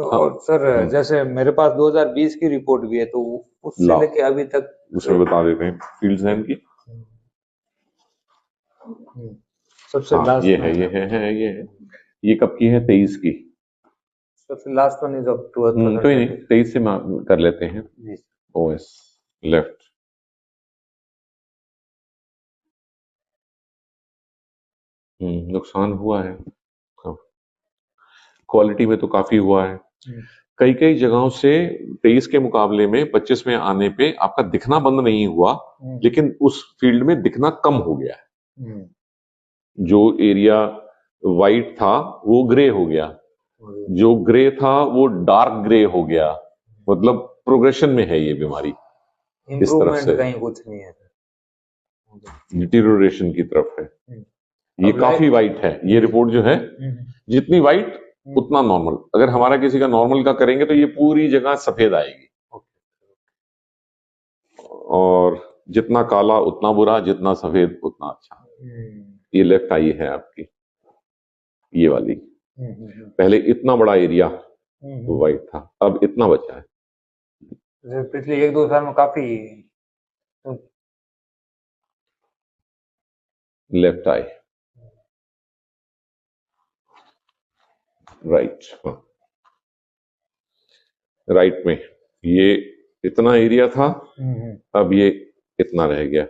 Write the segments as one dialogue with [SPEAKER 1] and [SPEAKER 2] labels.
[SPEAKER 1] हाँ
[SPEAKER 2] और सर जैसे मेरे पास 2020 की रिपोर्ट भी है, तो उससे
[SPEAKER 1] लाओ,
[SPEAKER 2] लेके अभी तक
[SPEAKER 1] उसमें बता देते हैं फील्ड्स हैं इनकी।
[SPEAKER 2] सबसे
[SPEAKER 1] हाँ
[SPEAKER 2] लास्ट
[SPEAKER 1] ये
[SPEAKER 2] में
[SPEAKER 1] है, ये है, ये कब की है? 23 की।
[SPEAKER 2] सबसे लास्ट वन इज ऑफ
[SPEAKER 1] कोई नहीं,
[SPEAKER 2] 2020।
[SPEAKER 1] 23 से कर लेते हैं।
[SPEAKER 2] जी।
[SPEAKER 1] OS left. नुकसान हुआ है, क्वालिटी में तो काफी हुआ है। कई कई जगहों से 23 के मुकाबले में 25 में आने पे आपका दिखना बंद नहीं हुआ, लेकिन उस फील्ड में दिखना कम हो गया है। जो एरिया वाइट था वो ग्रे हो गया, जो ग्रे था वो डार्क ग्रे हो गया। मतलब प्रोग्रेशन में है ये बीमारी, इस तरफ
[SPEAKER 2] इम्प्रूवमेंट
[SPEAKER 1] से
[SPEAKER 2] कहीं कुछ नहीं है।
[SPEAKER 1] डिटीरियोरेशन की तरफ है। ये
[SPEAKER 2] अब
[SPEAKER 1] काफी वाइट है, ये रिपोर्ट जो है जितनी वाइट उतना नॉर्मल। अगर हमारा किसी का नॉर्मल का करेंगे तो ये पूरी जगह सफेद आएगी, और जितना काला उतना बुरा, जितना सफेद उतना अच्छा। ये लेफ्ट आई है आपकी, ये वाली। पहले इतना बड़ा एरिया वाइट था, अब इतना बचा है।
[SPEAKER 2] पिछले 1-2 साल में काफी
[SPEAKER 1] लेफ्ट आई, राइट। हाँ, राइट में ये इतना एरिया था, अब ये इतना रह गया।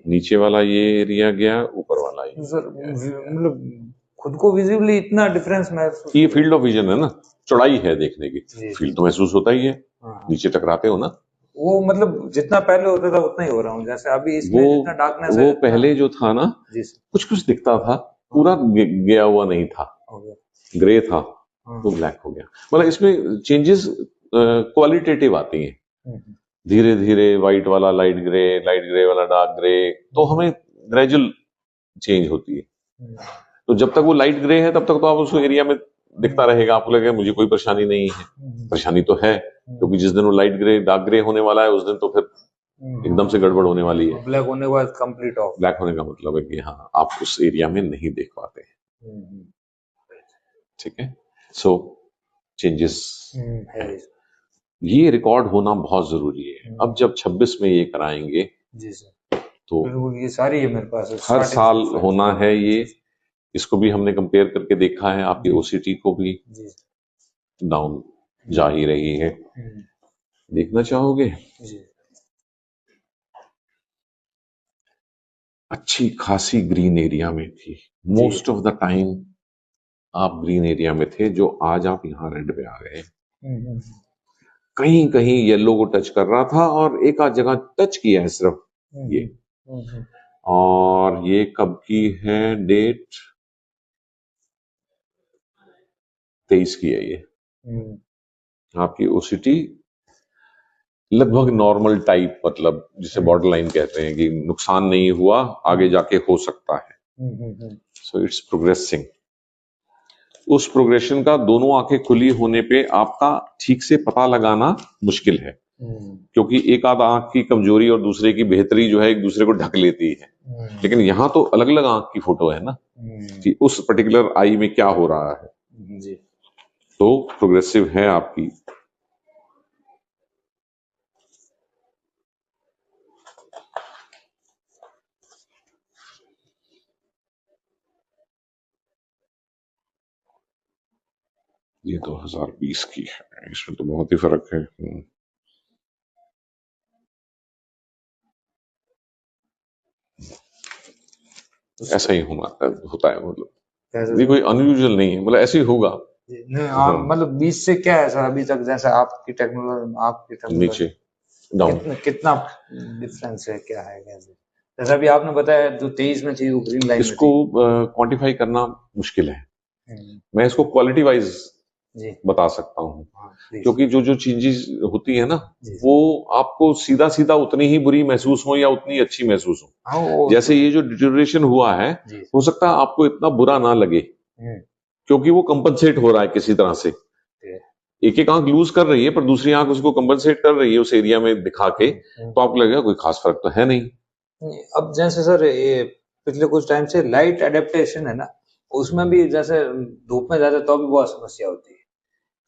[SPEAKER 1] नीचे वाला ये एरिया गया, ऊपर वाला ये।
[SPEAKER 2] सर मतलब खुद को विजिबली इतना डिफरेंस महसूस,
[SPEAKER 1] ये फील्ड ऑफ विजन है ना, चौड़ाई है देखने की। फील्ड तो महसूस होता ही है, नीचे टकराते हो ना।
[SPEAKER 2] वो मतलब जितना पहले होता था उतना ही हो रहा हूँ। जैसे अभी इसमें जितना डार्कनेस है,
[SPEAKER 1] वो पहले जो था ना, कुछ कुछ दिखता था, पूरा गया हुआ नहीं था, ग्रे था, वो ब्लैक हो गया। मतलब इसमें चेंजेस क्वालिटेटिव आती हैं, धीरे धीरे व्हाइट वाला लाइट ग्रे वाला डार्क ग्रे, तो हमें ग्रेजुअल चेंज होती है। तो जब तक वो लाइट ग्रे है तब तक तो आप उस एरिया में दिखता रहेगा, आपको लगेगा मुझे कोई परेशानी नहीं है। परेशानी तो है, क्योंकि जिस दिन वो लाइट ग्रे डार्क ग्रे होने वाला है उस दिन तो फिर एकदम से गड़बड़ होने वाली है।
[SPEAKER 2] ब्लैक होने के बाद कंप्लीट ऑफ।
[SPEAKER 1] ब्लैक होने का मतलब है कि हाँ, आप उस एरिया में नहीं देख पाते हैं। ठीक है, सो चेंजेस ये रिकॉर्ड होना बहुत जरूरी है। अब जब 26 में ये कराएंगे
[SPEAKER 2] जी सर,
[SPEAKER 1] तो
[SPEAKER 2] ये सारी है मेरे पास,
[SPEAKER 1] हर साल होना है ये। इसको भी हमने कंपेयर करके देखा है, आपकी ओसीटी को भी डाउन जा ही रही है। देखना चाहोगे? अच्छी खासी ग्रीन एरिया में थी, मोस्ट ऑफ द टाइम आप ग्रीन एरिया में थे, जो आज आप यहाँ रेड पे आ गए। कहीं कहीं येलो को टच कर रहा था, और एक आध जगह टच किया है सिर्फ ये। और ये कब की है डेट? 23 की है ये। आपकी ओसीटी लगभग नॉर्मल टाइप, मतलब जिसे बॉर्डर लाइन कहते हैं, कि नुकसान नहीं हुआ, आगे जाके हो सकता है। So it's progressing. उस प्रोग्रेशन का दोनों आंखें खुली होने पे आपका ठीक से पता लगाना मुश्किल है, क्योंकि एक आध आंख की कमजोरी और दूसरे की बेहतरी जो है एक दूसरे को ढक लेती है। लेकिन यहाँ तो अलग अलग आंख की फोटो है ना, कि उस पर्टिकुलर आई में क्या हो रहा है। जी, तो प्रोग्रेसिव है आपकी। ये 2020 की है, इसमें तो बहुत ही फर्क है। ऐसा ही होता है, मतलब ये कोई अनयूजुअल नहीं है, मतलब ऐसे ही होगा।
[SPEAKER 2] मतलब 20 से क्या है सर अभी तक, जैसे आपकी टेक्नोलॉजी
[SPEAKER 1] नीचे डाउन
[SPEAKER 2] कितना डिफरेंस है, क्या है कैसे? जैसे अभी आपने बताया जो 23 में थी वो ग्रीन लाइन में
[SPEAKER 1] इसको क्वांटिफाई करना मुश्किल है। मैं इसको क्वालिटी वाइज बता सकता हूँ, क्योंकि जो जो चीजें होती है ना, वो आपको सीधा सीधा उतनी ही बुरी महसूस हो या उतनी अच्छी महसूस हो। जैसे ये जो डिटोरेशन हुआ है, हो सकता है आपको इतना बुरा ना लगे, क्योंकि वो कंपनसेट हो रहा है किसी तरह से। एक एक आंख लूज कर रही है, पर दूसरी आंख उसको कंपनसेट कर रही है उस एरिया में दिखा के, तो आपको लगेगा कोई खास फर्क तो है नहीं।
[SPEAKER 2] अब जैसे सर ये पिछले कुछ टाइम से लाइट एडेप्टेशन है ना, उसमें भी जैसे धूप में ज्यादा तो भी बहुत समस्या होती है।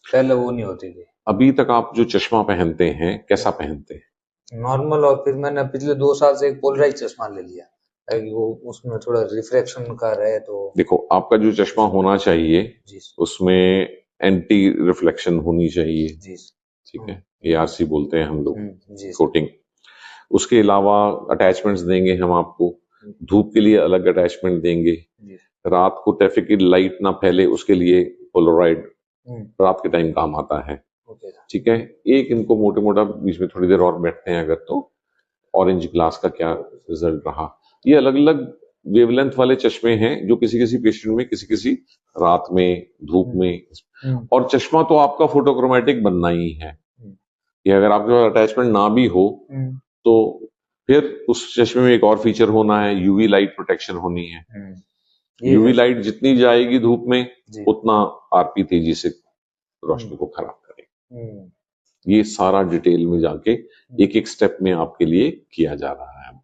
[SPEAKER 2] पहले वो नहीं होती थी।
[SPEAKER 1] अभी तक आप जो चश्मा पहनते हैं कैसा पहनते हैं?
[SPEAKER 2] नॉर्मल, और फिर मैंने पिछले 2 साल से एक पोलराइज चश्मा ले लिया ताकि वो उसमें थोड़ा रिफ्लेक्शन का रहे तो।
[SPEAKER 1] देखो, आपका जो चश्मा होना चाहिए
[SPEAKER 2] जी
[SPEAKER 1] उसमें एंटी रिफ्लेक्शन होनी चाहिए,
[SPEAKER 2] जी।
[SPEAKER 1] ठीक है, ARC बोलते हैं हम लोग,
[SPEAKER 2] जी
[SPEAKER 1] कोटिंग। उसके अलावा अटैचमेंट्स देंगे हम आपको, धूप के लिए अलग अटैचमेंट देंगे,
[SPEAKER 2] जी।
[SPEAKER 1] रात को ट्रैफिक की लाइट ना फैले उसके लिए पोलराइड रात के टाइम काम आता है,
[SPEAKER 2] ओके।
[SPEAKER 1] ठीक है। एक इनको मोटे मोटा बीच में थोड़ी देर और बैठते हैं अगर तो ऑरेंज ग्लास का क्या रिजल्ट रहा। ये अलग अलग वेवलेंथ वाले चश्मे हैं जो किसी किसी पेशेंट में, किसी किसी रात में, धूप में। और चश्मा तो आपका फोटोक्रोमेटिक बनना ही है, कि अगर आपके पास अटैचमेंट ना भी हो तो फिर उस चश्मे में एक और फीचर होना है, यूवी लाइट प्रोटेक्शन होनी है। यूवी लाइट जितनी जाएगी धूप में उतना आरपी तेजी से रोशनी को खराब करेगी। ये सारा डिटेल में जाके एक एक स्टेप में आपके लिए किया जा रहा है।